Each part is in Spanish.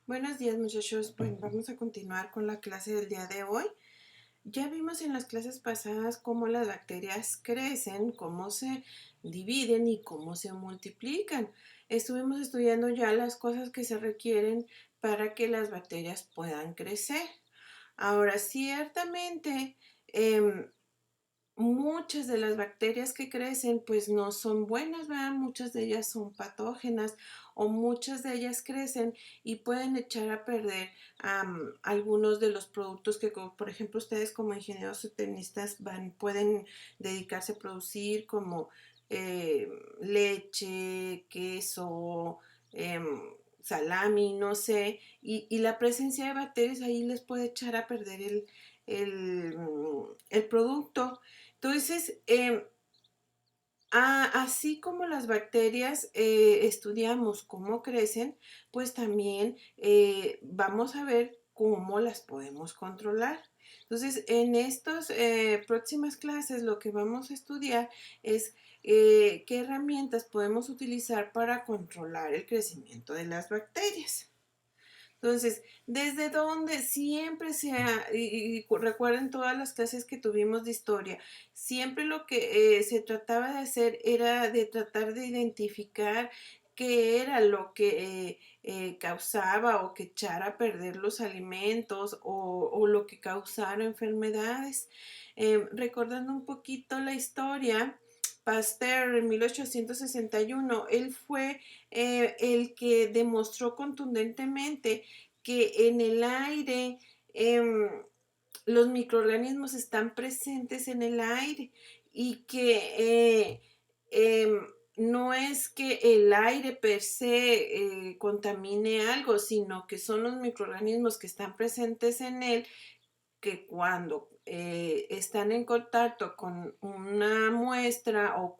Buenos días, muchachos. Bueno, vamos a continuar con la clase del día de hoy. Ya vimos en las clases pasadas cómo las bacterias crecen, cómo se dividen y cómo se multiplican. Estuvimos estudiando ya las cosas que se requieren para que las bacterias puedan crecer. Ahora, ciertamente, muchas de las bacterias que crecen pues no son buenas, ¿verdad? Muchas de ellas son patógenas o muchas de ellas crecen y pueden echar a perder algunos de los productos que, como, por ejemplo, ustedes como ingenieros zootecnistas pueden dedicarse a producir como leche, queso, salami, no sé, y la presencia de bacterias ahí les puede echar a perder el producto. Entonces, así como las bacterias estudiamos cómo crecen, pues también vamos a ver cómo las podemos controlar. Entonces, en estas próximas clases lo que vamos a estudiar es qué herramientas podemos utilizar para controlar el crecimiento de las bacterias. Entonces, desde donde siempre y recuerden todas las clases que tuvimos de historia, siempre lo que se trataba de hacer era de tratar de identificar qué era lo que causaba o que echara a perder los alimentos o lo que causara enfermedades. Recordando un poquito la historia, Pasteur en 1861, él fue el que demostró contundentemente que en el aire los microorganismos están presentes en el aire y que no es que el aire per se contamine algo, sino que son los microorganismos que están presentes en él que cuando están en contacto con una muestra o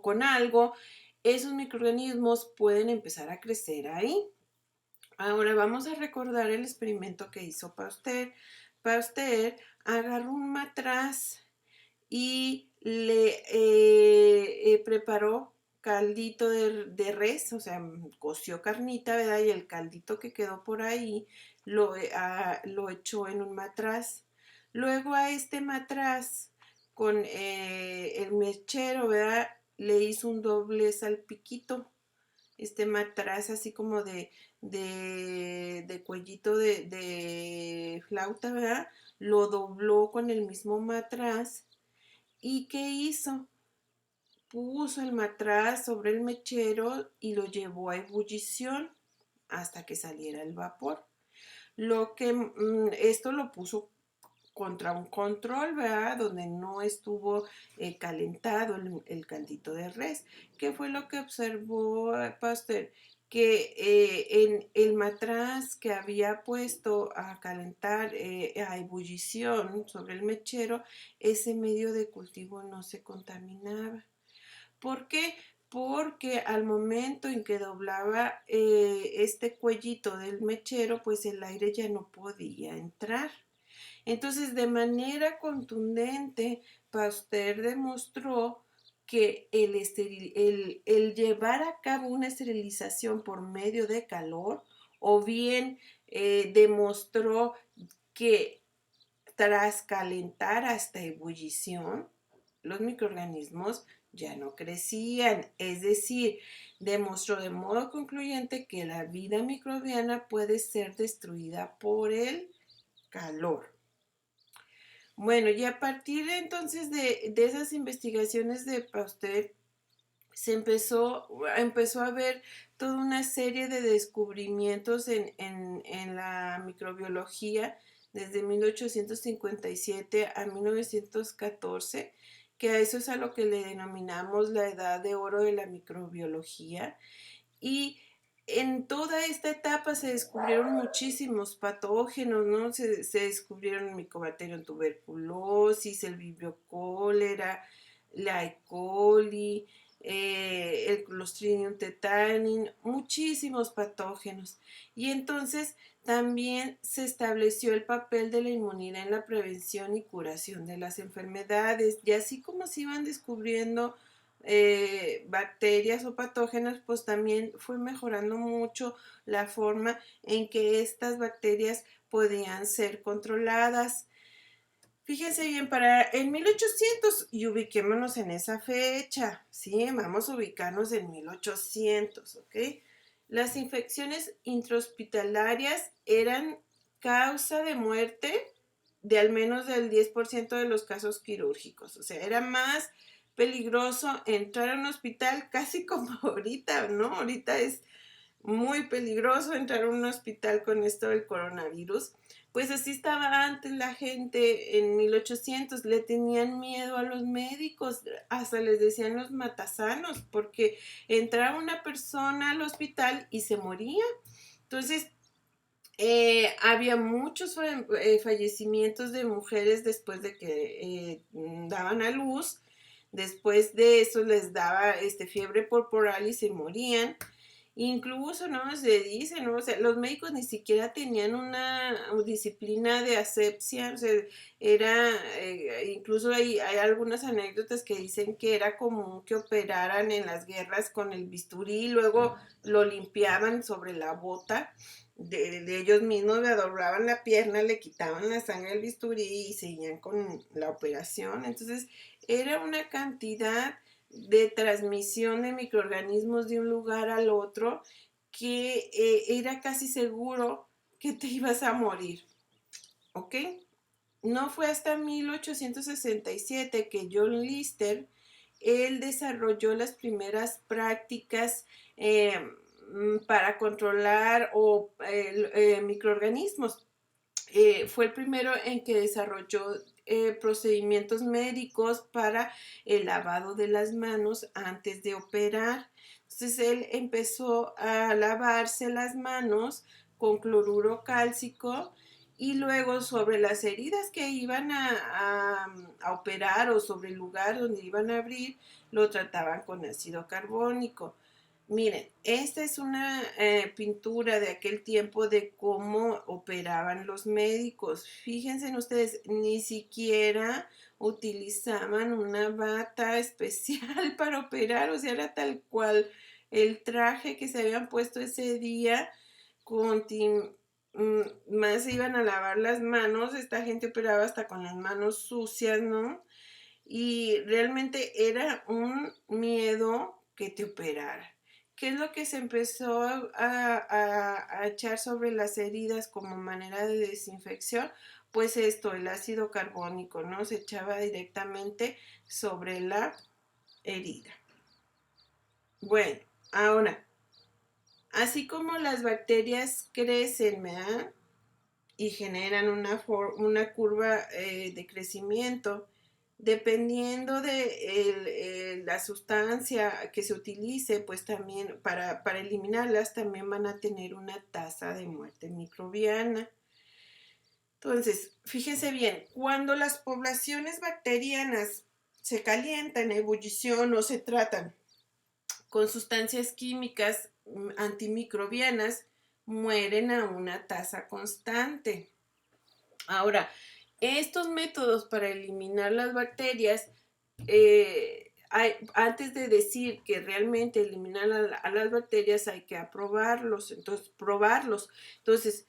con algo, esos microorganismos pueden empezar a crecer ahí. Ahora vamos a recordar el experimento que hizo Pasteur. Pasteur agarró un matraz y le preparó caldito de res, o sea, coció carnita, ¿verdad? Y el caldito que quedó por ahí lo echó en un matraz. Luego a este matraz con el mechero, ¿verdad? Le hizo un doble salpiquito, este matraz así como de cuellito de flauta, ¿verdad? Lo dobló con el mismo matraz. ¿Y qué hizo? Puso el matraz sobre el mechero y lo llevó a ebullición hasta que saliera el vapor. Esto lo puso contra un control, ¿verdad? Donde no estuvo calentado el caldito de res. ¿Qué fue lo que observó Pasteur? Que en el matraz que había puesto a calentar, a ebullición sobre el mechero, ese medio de cultivo no se contaminaba. ¿Por qué? Porque al momento en que doblaba este cuellito del mechero, pues el aire ya no podía entrar. Entonces, de manera contundente, Pasteur demostró que el llevar a cabo una esterilización por medio de calor, o bien demostró que tras calentar hasta ebullición, los microorganismos ya no crecían, es decir, demostró de modo concluyente que la vida microbiana puede ser destruida por el calor. Bueno, y a partir entonces de esas investigaciones de Pasteur, empezó a ver toda una serie de descubrimientos en la microbiología desde 1857 a 1914, que a eso es a lo que le denominamos la edad de oro de la microbiología. Y en toda esta etapa se descubrieron muchísimos patógenos, ¿no? Se descubrieron el Mycobacterium tuberculosis, el Vibrio cólera, la E. coli, el Clostridium tetani, muchísimos patógenos. Y entonces también se estableció el papel de la inmunidad en la prevención y curación de las enfermedades. Y así como se iban descubriendo bacterias o patógenos, pues también fue mejorando mucho la forma en que estas bacterias podían ser controladas. Fíjense bien, para el 1800, y ubiquémonos en esa fecha, ¿sí? Vamos a ubicarnos en 1800, ¿ok? Las infecciones intrahospitalarias eran causa de muerte de al menos del 10% de los casos quirúrgicos. O sea, era más peligroso entrar a un hospital casi como ahorita, ¿no? Ahorita es muy peligroso entrar a un hospital con esto del coronavirus. Pues así estaba antes la gente en 1800, le tenían miedo a los médicos, hasta les decían los matasanos, porque entraba una persona al hospital y se moría. Entonces, había muchos fallecimientos de mujeres después de que daban a luz. Después de eso les daba fiebre corporal y se morían. Incluso, ¿no? Se dice, ¿no? O sea, los médicos ni siquiera tenían una disciplina de asepsia, o sea, era, incluso hay algunas anécdotas que dicen que era común que operaran en las guerras con el bisturí y luego lo limpiaban sobre la bota de ellos mismos, le doblaban la pierna, le quitaban la sangre del bisturí y seguían con la operación. Entonces, era una cantidad de transmisión de microorganismos de un lugar al otro que era casi seguro que te ibas a morir, ¿ok? No fue hasta 1867 que John Lister, él desarrolló las primeras prácticas para controlar microorganismos. Fue el primero en que desarrolló procedimientos médicos para el lavado de las manos antes de operar. Entonces él empezó a lavarse las manos con cloruro cálcico y luego sobre las heridas que iban a operar o sobre el lugar donde iban a abrir, lo trataban con ácido carbónico. Miren, esta es una pintura de aquel tiempo de cómo operaban los médicos. Fíjense en ustedes, ni siquiera utilizaban una bata especial para operar, o sea, era tal cual el traje que se habían puesto ese día, con más se iban a lavar las manos, esta gente operaba hasta con las manos sucias, ¿no? Y realmente era un miedo que te operara. ¿Qué es lo que se empezó a echar sobre las heridas como manera de desinfección? Pues esto, el ácido carbónico, ¿no? Se echaba directamente sobre la herida. Bueno, ahora, así como las bacterias crecen, ¿verdad? Y generan una curva de crecimiento, dependiendo de la sustancia que se utilice, pues también para eliminarlas también van a tener una tasa de muerte microbiana. Entonces, fíjense bien, cuando las poblaciones bacterianas se calientan, en ebullición o se tratan con sustancias químicas antimicrobianas, mueren a una tasa constante. Ahora, estos métodos para eliminar las bacterias, antes de decir que realmente eliminar a las bacterias hay que aprobarlos, entonces probarlos. Entonces,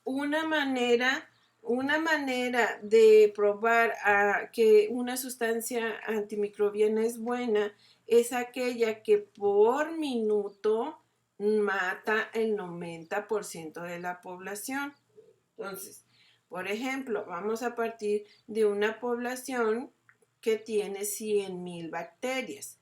una manera, una manera de probar que una sustancia antimicrobiana es buena es aquella que por minuto mata el 90% de la población. Entonces, por ejemplo, vamos a partir de una población que tiene 100,000 bacterias.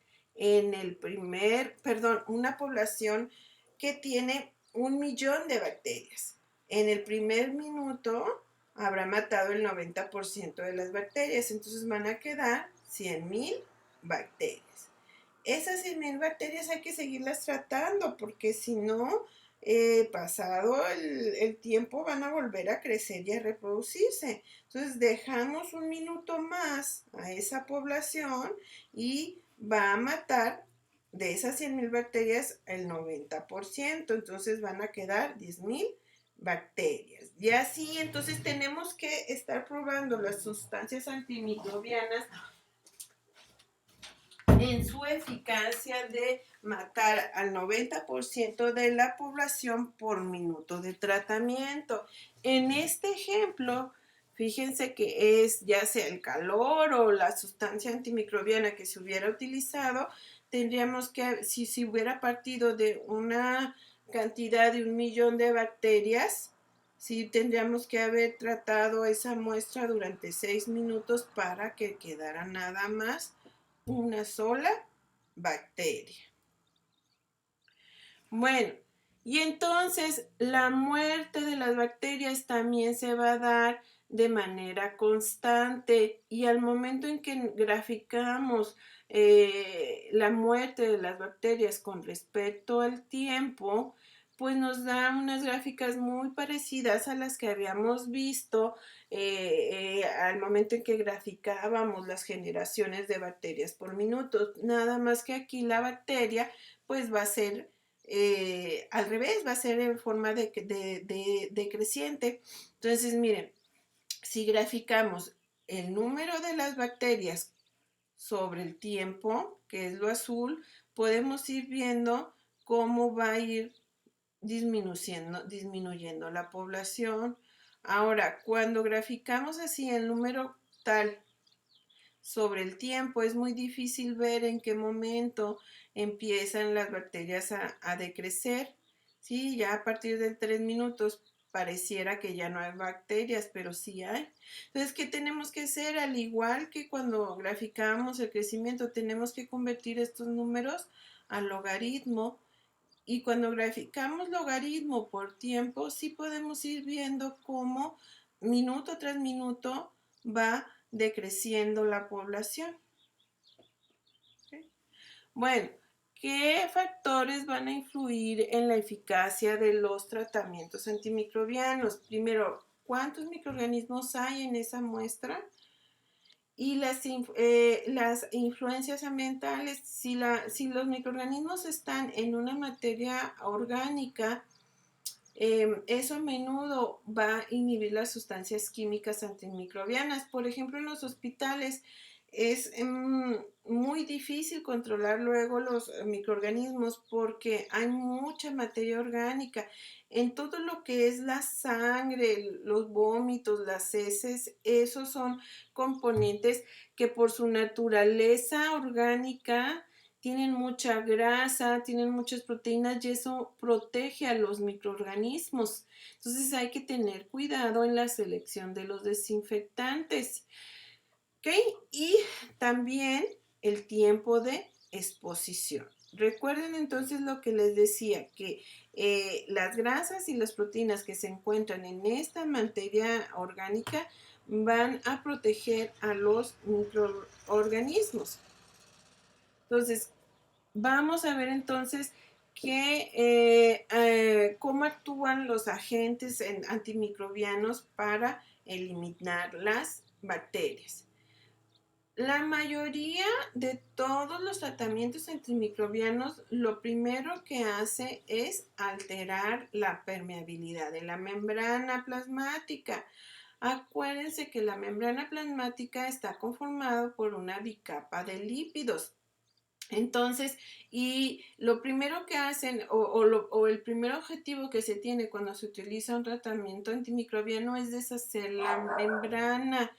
Una población que tiene 1,000,000 de bacterias. En el primer minuto habrá matado el 90% de las bacterias, entonces van a quedar 100,000 bacterias. Esas 100,000 bacterias hay que seguirlas tratando porque si no, pasado el tiempo van a volver a crecer y a reproducirse. Entonces dejamos un minuto más a esa población y va a matar de esas 100,000 bacterias el 90%. Entonces van a quedar 10,000 bacterias. Y así, entonces tenemos que estar probando las sustancias antimicrobianas en su eficacia de matar al 90% de la población por minuto de tratamiento. En este ejemplo, fíjense que es ya sea el calor o la sustancia antimicrobiana que se hubiera utilizado, tendríamos que, si se hubiera partido de una cantidad de 1 millón de bacterias, sí tendríamos que haber tratado esa muestra durante 6 minutos para que quedara nada más una sola bacteria. Bueno, y entonces la muerte de las bacterias también se va a dar de manera constante y al momento en que graficamos la muerte de las bacterias con respecto al tiempo, pues nos da unas gráficas muy parecidas a las que habíamos visto al momento en que graficábamos las generaciones de bacterias por minuto. Nada más que aquí la bacteria pues va a ser al revés, va a ser en forma decreciente. Entonces, miren, si graficamos el número de las bacterias sobre el tiempo, que es lo azul, podemos ir viendo cómo va a ir disminuyendo la población. Ahora, cuando graficamos así el número tal sobre el tiempo, es muy difícil ver en qué momento empiezan las bacterias a decrecer. Sí, ya a partir de 3 minutos pareciera que ya no hay bacterias, pero sí hay. Entonces, ¿qué tenemos que hacer? Al igual que cuando graficamos el crecimiento, tenemos que convertir estos números al logaritmo. Y cuando graficamos logaritmo por tiempo, sí podemos ir viendo cómo minuto tras minuto va decreciendo la población. ¿Sí? Bueno, ¿qué factores van a influir en la eficacia de los tratamientos antimicrobianos? Primero, ¿cuántos microorganismos hay en esa muestra? Y las influencias ambientales, si los microorganismos están en una materia orgánica, eso a menudo va a inhibir las sustancias químicas antimicrobianas. Por ejemplo, en los hospitales es muy difícil controlar luego los microorganismos porque hay mucha materia orgánica. En todo lo que es la sangre, los vómitos, las heces, esos son componentes que por su naturaleza orgánica tienen mucha grasa, tienen muchas proteínas y eso protege a los microorganismos. Entonces hay que tener cuidado en la selección de los desinfectantes. ¿Ok? Y también el tiempo de exposición. Recuerden entonces lo que les decía, que las grasas y las proteínas que se encuentran en esta materia orgánica van a proteger a los microorganismos. Entonces, vamos a ver entonces cómo actúan los agentes antimicrobianos para eliminar las bacterias. La mayoría de todos los tratamientos antimicrobianos lo primero que hace es alterar la permeabilidad de la membrana plasmática. Acuérdense que la membrana plasmática está conformada por una bicapa de lípidos. Entonces, y lo primero que hacen o el primer objetivo que se tiene cuando se utiliza un tratamiento antimicrobiano es deshacer la membrana,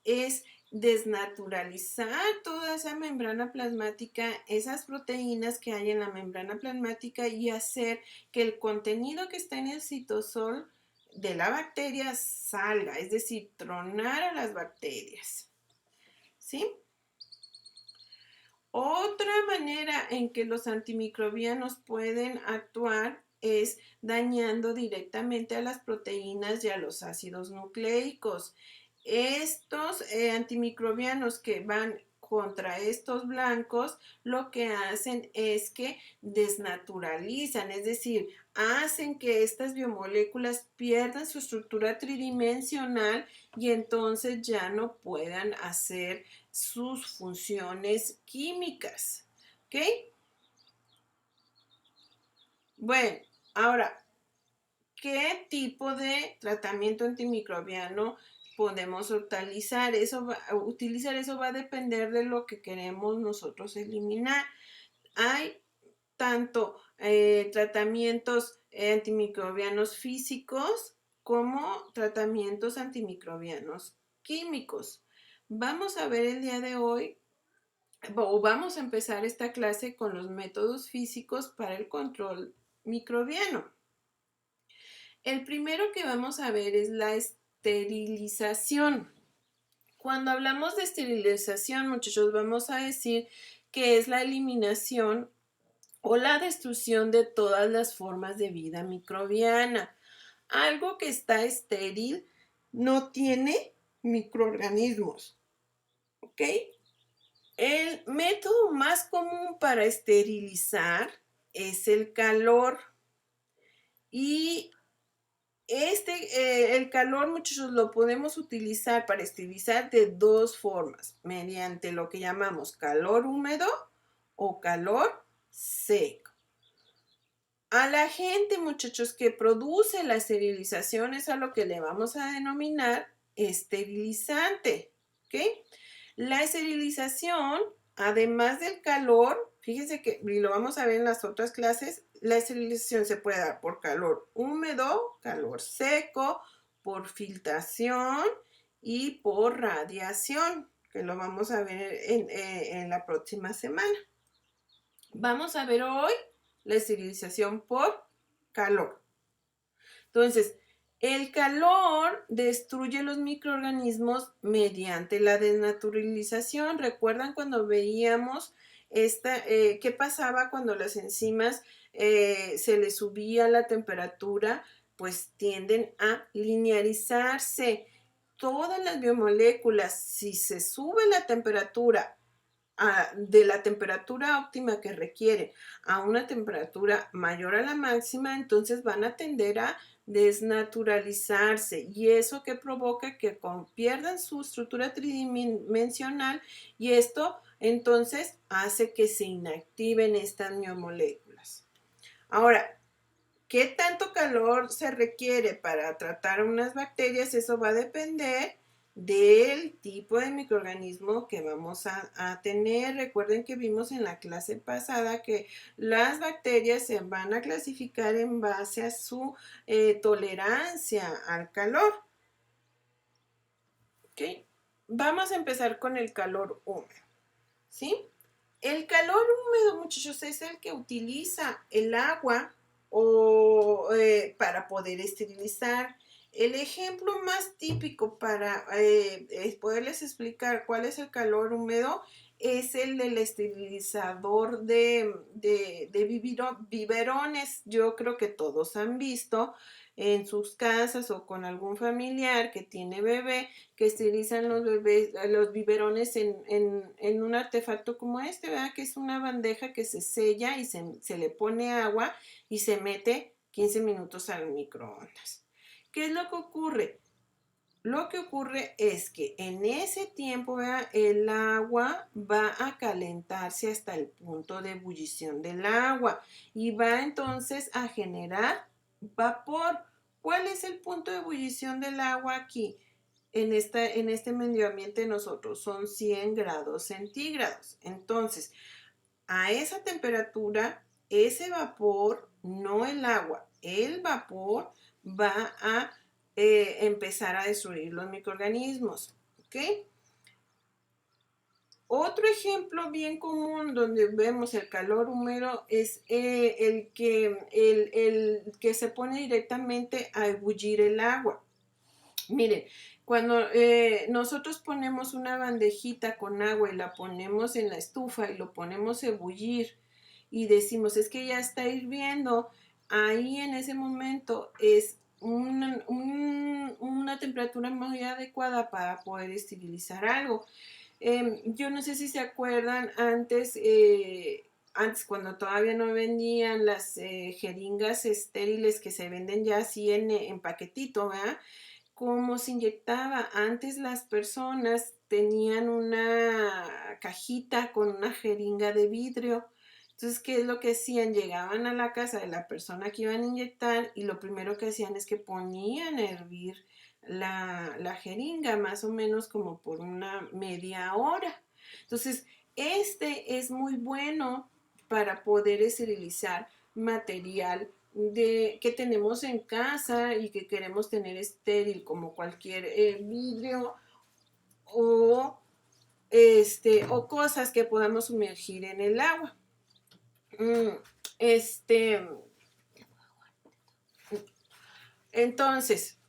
es desnaturalizar toda esa membrana plasmática, esas proteínas que hay en la membrana plasmática y hacer que el contenido que está en el citosol de la bacteria salga, es decir, tronar a las bacterias. ¿Sí? Otra manera en que los antimicrobianos pueden actuar es dañando directamente a las proteínas y a los ácidos nucleicos. Estos antimicrobianos que van contra estos blancos lo que hacen es que desnaturalizan, es decir, hacen que estas biomoléculas pierdan su estructura tridimensional y entonces ya no puedan hacer sus funciones químicas. ¿Ok? Bueno, ahora, ¿qué tipo de tratamiento antimicrobiano podemos utilizar eso va a depender de lo que queremos nosotros eliminar. Hay tanto tratamientos antimicrobianos físicos como tratamientos antimicrobianos químicos. Vamos a ver el día de hoy, o vamos a empezar esta clase con los métodos físicos para el control microbiano. El primero que vamos a ver es la esterilización. Cuando hablamos de esterilización, muchachos, vamos a decir que es la eliminación o la destrucción de todas las formas de vida microbiana. Algo que está estéril no tiene microorganismos, ¿ok? El método más común para esterilizar es el calor y el calor, muchachos, lo podemos utilizar para esterilizar de dos formas, mediante lo que llamamos calor húmedo o calor seco. A la gente, muchachos, que produce la esterilización es a lo que le vamos a denominar esterilizante, ¿ok? La esterilización, además del calor, fíjense que, y lo vamos a ver en las otras clases, la esterilización se puede dar por calor húmedo, calor seco, por filtración y por radiación, que lo vamos a ver en la próxima semana. Vamos a ver hoy la esterilización por calor. Entonces, el calor destruye los microorganismos mediante la desnaturalización. ¿Recuerdan cuando veíamos qué pasaba cuando las enzimas se les subía la temperatura? Pues tienden a linearizarse. Todas las biomoléculas, si se sube la temperatura de la temperatura óptima que requiere a una temperatura mayor a la máxima, entonces van a tender a desnaturalizarse y eso que provoca que pierdan su estructura tridimensional y esto entonces hace que se inactiven estas biomoléculas. Ahora, ¿qué tanto calor se requiere para tratar unas bacterias? Eso va a depender del tipo de microorganismo que vamos a tener. Recuerden que vimos en la clase pasada que las bacterias se van a clasificar en base a su tolerancia al calor. ¿Okay? Vamos a empezar con el calor húmedo, ¿sí? El calor húmedo, muchachos, es el que utiliza el agua para poder esterilizar. El ejemplo más típico para poderles explicar cuál es el calor húmedo es el del esterilizador de biberones. Yo creo que todos han visto en sus casas o con algún familiar que tiene bebé, que esterilizan los bebés, los biberones en un artefacto como este, ¿verdad? Que es una bandeja que se sella y se le pone agua y se mete 15 minutos al microondas. ¿Qué es lo que ocurre? Lo que ocurre es que en ese tiempo, ¿verdad? El agua va a calentarse hasta el punto de ebullición del agua y va entonces a generar vapor. ¿Cuál es el punto de ebullición del agua aquí? En este medio ambiente nosotros son 100 grados centígrados. Entonces, a esa temperatura, ese vapor, no el agua, el vapor va a empezar a destruir los microorganismos. ¿Ok? Otro ejemplo bien común donde vemos el calor húmedo es el que se pone directamente a ebullir el agua. Miren, cuando nosotros ponemos una bandejita con agua y la ponemos en la estufa y lo ponemos a ebullir y decimos es que ya está hirviendo, ahí en ese momento es una temperatura muy adecuada para poder esterilizar algo. Yo no sé si se acuerdan antes cuando todavía no vendían las jeringas estériles que se venden ya así en paquetito, ¿verdad? Cómo se inyectaba. Antes las personas tenían una cajita con una jeringa de vidrio. Entonces, ¿qué es lo que hacían? Llegaban a la casa de la persona que iban a inyectar y lo primero que hacían es que ponían a hervir la jeringa, más o menos como por una media hora. Entonces, este es muy bueno para poder esterilizar material que tenemos en casa y que queremos tener estéril, como cualquier vidrio o, o cosas que podamos sumergir en el agua. Mm, Este, entonces,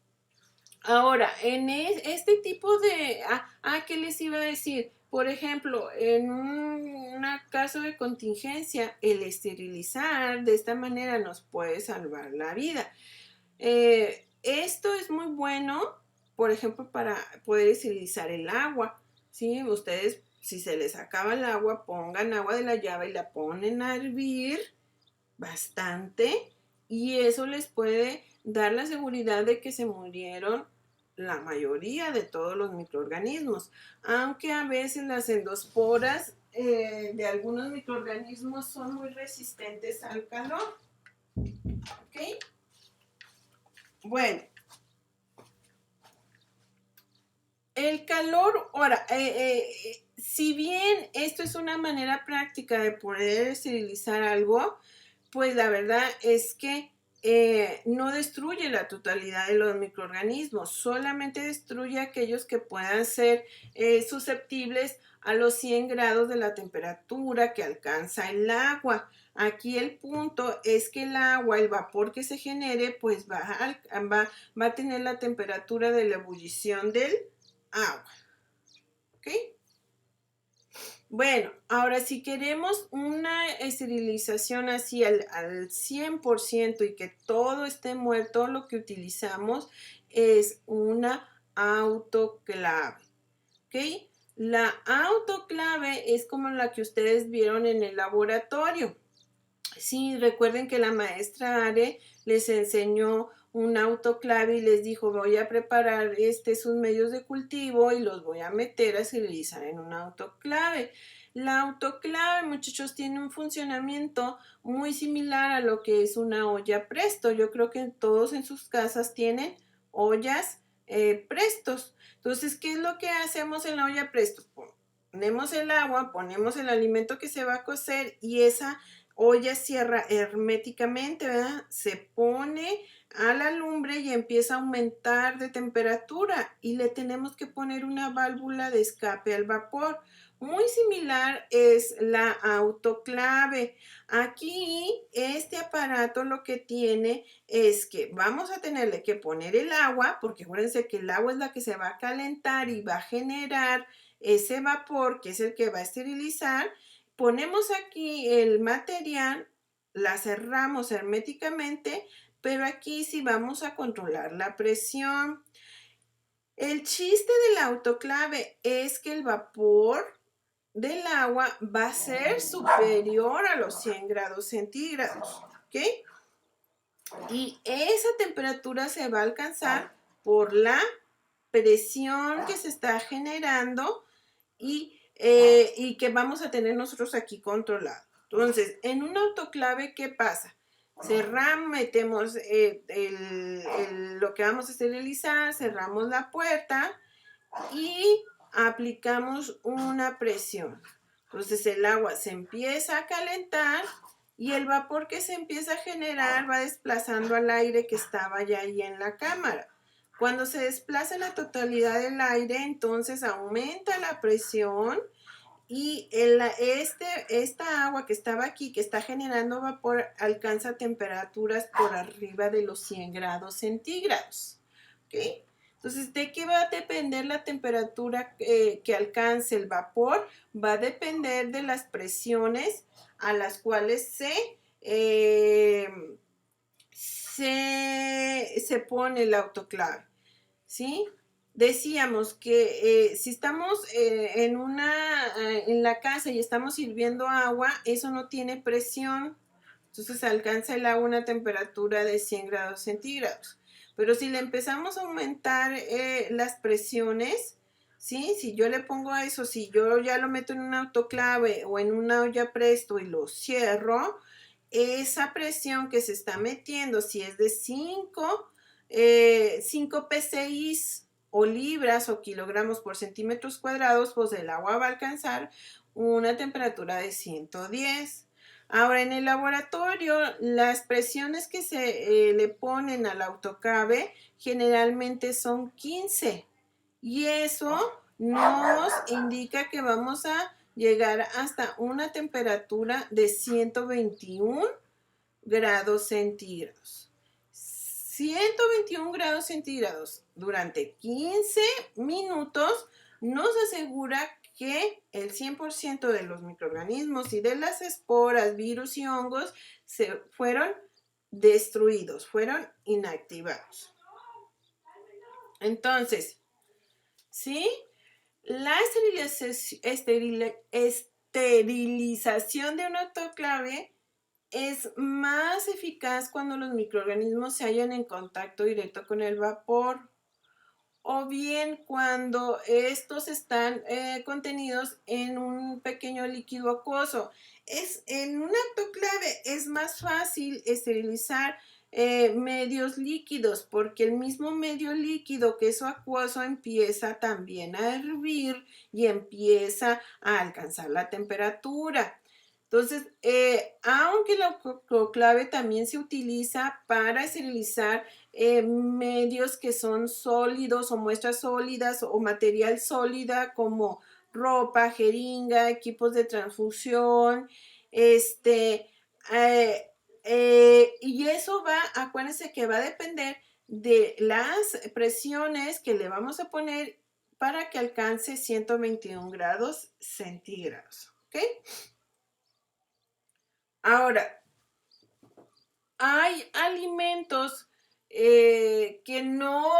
ahora, en este tipo de... ¿qué les iba a decir? Por ejemplo, en un caso de contingencia, el esterilizar de esta manera nos puede salvar la vida. Esto es muy bueno, por ejemplo, para poder esterilizar el agua. ¿Sí? Ustedes, si se les acaba el agua, pongan agua de la llave y la ponen a hervir bastante y eso les puede dar la seguridad de que se murieron la mayoría de todos los microorganismos, aunque a veces las endosporas de algunos microorganismos son muy resistentes al calor. ¿Ok? Bueno, el calor, ahora, si bien esto es una manera práctica de poder esterilizar algo, pues la verdad es que no destruye la totalidad de los microorganismos, solamente destruye aquellos que puedan ser susceptibles a los 100 grados de la temperatura que alcanza el agua. Aquí el punto es que el agua, el vapor que se genere, pues va a tener la temperatura de la ebullición del agua. ¿Ok? Bueno, ahora si queremos una esterilización así al 100% y que todo esté muerto, lo que utilizamos es una autoclave. ¿Ok? La autoclave es como la que ustedes vieron en el laboratorio. Sí, recuerden que la maestra Are les enseñó un autoclave y les dijo, voy a preparar sus medios de cultivo y los voy a meter a esterilizar en un autoclave. La autoclave, muchachos, tiene un funcionamiento muy similar a lo que es una olla Presto. Yo creo que todos en sus casas tienen ollas Prestos. Entonces, ¿qué es lo que hacemos en la olla Presto? Ponemos el agua, ponemos el alimento que se va a cocer y esa olla cierra herméticamente, ¿verdad? Se pone a la lumbre y empieza a aumentar de temperatura y le tenemos que poner una válvula de escape al vapor. Muy similar es la autoclave. Aquí este aparato lo que tiene es que vamos a tenerle que poner el agua, porque acuérdense que el agua es la que se va a calentar y va a generar ese vapor que es el que va a esterilizar. Ponemos aquí el material, la cerramos herméticamente, pero aquí sí vamos a controlar la presión. El chiste del autoclave es que el vapor del agua va a ser superior a los 100 grados centígrados, ¿ok? Y esa temperatura se va a alcanzar por la presión que se está generando y que vamos a tener nosotros aquí controlado. Entonces, en un autoclave, ¿qué pasa? Cerramos, metemos lo que vamos a esterilizar, cerramos la puerta y aplicamos una presión. Entonces el agua se empieza a calentar y el vapor que se empieza a generar va desplazando al aire que estaba ya ahí en la cámara. Cuando se desplaza la totalidad del aire, entonces aumenta la presión y esta agua que estaba aquí, que está generando vapor, alcanza temperaturas por arriba de los 100 grados centígrados. ¿Ok? Entonces, ¿de qué va a depender la temperatura que alcance el vapor? Va a depender de las presiones a las cuales se pone el autoclave. ¿Sí? Decíamos que si estamos en la casa y estamos hirviendo agua, eso no tiene presión, entonces alcanza el agua una temperatura de 100 grados centígrados. Pero si le empezamos a aumentar las presiones, ¿sí? Si yo le pongo a eso, si yo ya lo meto en un autoclave o en una olla Presto y lo cierro, esa presión que se está metiendo, si es de 5 5 psi o libras o kilogramos por centímetros cuadrados, pues el agua va a alcanzar una temperatura de 110. Ahora, en el laboratorio, las presiones que se le ponen al autoclave generalmente son 15 y eso nos indica que vamos a llegar hasta una temperatura de 121 grados centígrados. 121 grados centígrados durante 15 minutos nos asegura que el 100% de los microorganismos y de las esporas, virus y hongos se fueron destruidos, fueron inactivados. Entonces, ¿sí? La esterilización de un autoclave es más eficaz cuando los microorganismos se hallan en contacto directo con el vapor o bien cuando estos están contenidos en un pequeño líquido acuoso. En un autoclave es más fácil esterilizar medios líquidos porque el mismo medio líquido que es acuoso empieza también a hervir y empieza a alcanzar la temperatura. Entonces, aunque el autoclave también se utiliza para esterilizar medios que son sólidos o muestras sólidas o material sólida como ropa, jeringa, equipos de transfusión, y eso acuérdense que va a depender de las presiones que le vamos a poner para que alcance 121 grados centígrados, ¿ok? Ahora, hay alimentos que no,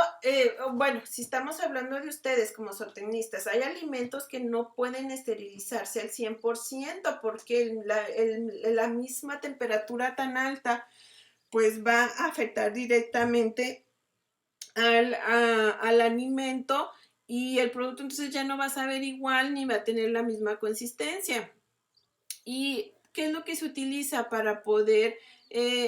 bueno, si estamos hablando de ustedes como zootecnistas, hay alimentos que no pueden esterilizarse al 100% porque la misma temperatura tan alta pues va a afectar directamente al alimento y el producto entonces ya no va a saber igual ni va a tener la misma consistencia. ¿Y qué es lo que se utiliza para poder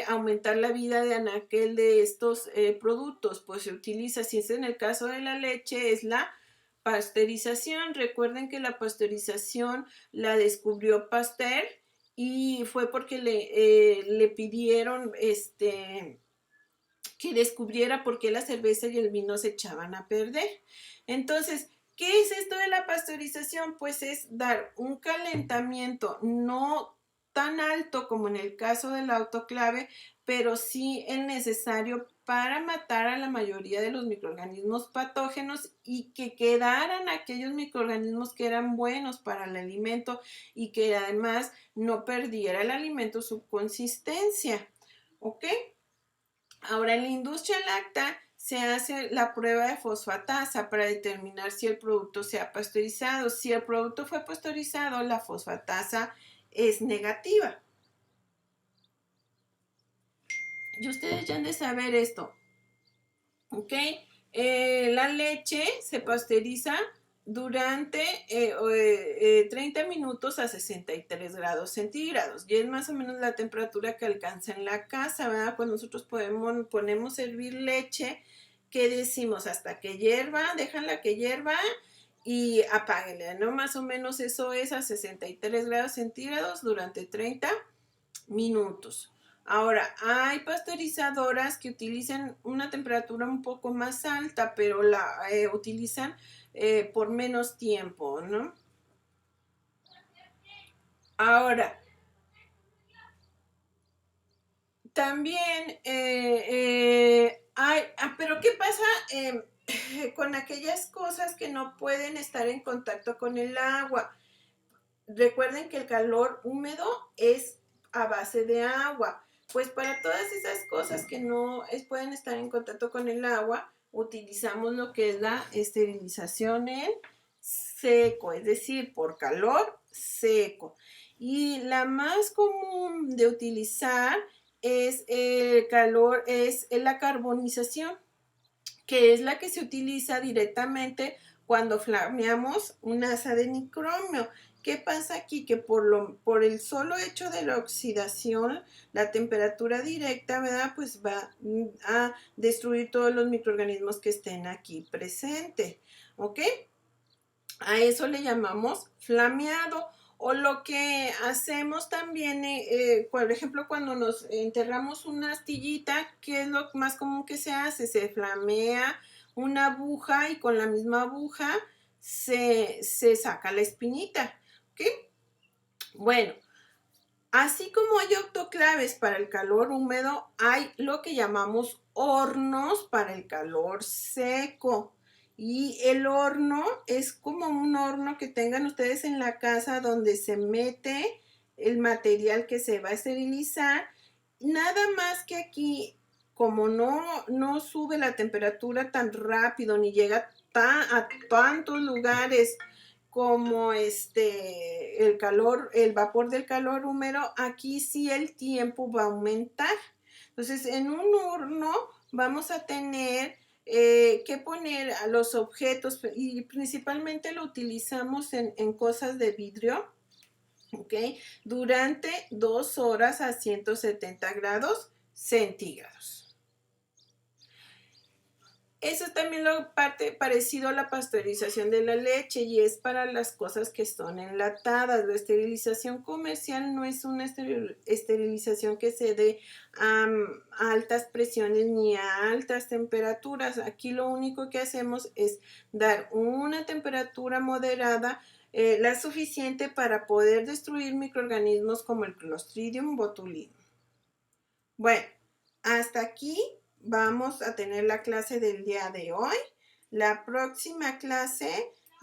aumentar la vida de anaquel de estos productos? Pues se utiliza, si es en el caso de la leche, es la pasteurización. Recuerden que la pasteurización la descubrió Pasteur y fue porque le pidieron que descubriera por qué la cerveza y el vino se echaban a perder. Entonces, ¿qué es esto de la pasteurización? Pues es dar un calentamiento no tan alto como en el caso del autoclave, pero sí el necesario para matar a la mayoría de los microorganismos patógenos y que quedaran aquellos microorganismos que eran buenos para el alimento y que además no perdiera el alimento su consistencia. ¿Ok? Ahora, en la industria láctea se hace la prueba de fosfatasa para determinar si el producto se ha pasteurizado. Si el producto fue pasteurizado, la fosfatasa es negativa. Y ustedes ya han de saber esto, ¿ok? La leche se pasteuriza durante 30 minutos a 63 grados centígrados y es más o menos la temperatura que alcanza en la casa, ¿verdad? Cuando nosotros ponemos a hervir leche, ¿qué decimos? Hasta que hierva, déjenla que hierva y apáguenla, ¿no? Más o menos eso es a 63 grados centígrados durante 30 minutos. Ahora, hay pasteurizadoras que utilizan una temperatura un poco más alta, pero la utilizan por menos tiempo, ¿no? Ahora, también pero ¿qué pasa con aquellas cosas que no pueden estar en contacto con el agua? Recuerden que el calor húmedo es a base de agua. Pues para todas esas cosas que no pueden estar en contacto con el agua, utilizamos lo que es la esterilización en seco, es decir, por calor seco. Y la más común de utilizar es la carbonización, que es la que se utiliza directamente cuando flameamos un asa de nicromio. ¿Qué pasa aquí? Que por el solo hecho de la oxidación, la temperatura directa, ¿verdad? Pues va a destruir todos los microorganismos que estén aquí presentes, ¿ok? A eso le llamamos flameado. O lo que hacemos también, por ejemplo, cuando nos enterramos una astillita, ¿qué es lo más común que se hace? Se flamea una aguja y con la misma aguja se saca la espinita. ¿Ok? Bueno, así como hay autoclaves para el calor húmedo, hay lo que llamamos hornos para el calor seco. Y el horno es como un horno que tengan ustedes en la casa donde se mete el material que se va a esterilizar. Nada más que aquí, como no sube la temperatura tan rápido ni llega a tantos lugares como el calor, el vapor del calor húmedo, aquí sí el tiempo va a aumentar. Entonces, en un horno vamos a tener que poner a los objetos y principalmente lo utilizamos en cosas de vidrio, ¿ok? Durante 2 horas a 170 grados centígrados. Eso es también lo parte parecido a la pasteurización de la leche y es para las cosas que son enlatadas. La esterilización comercial no es una esterilización que se dé a altas presiones ni a altas temperaturas. Aquí lo único que hacemos es dar una temperatura moderada, la suficiente para poder destruir microorganismos como el Clostridium botulinum. Bueno, hasta aquí vamos a tener la clase del día de hoy. La próxima clase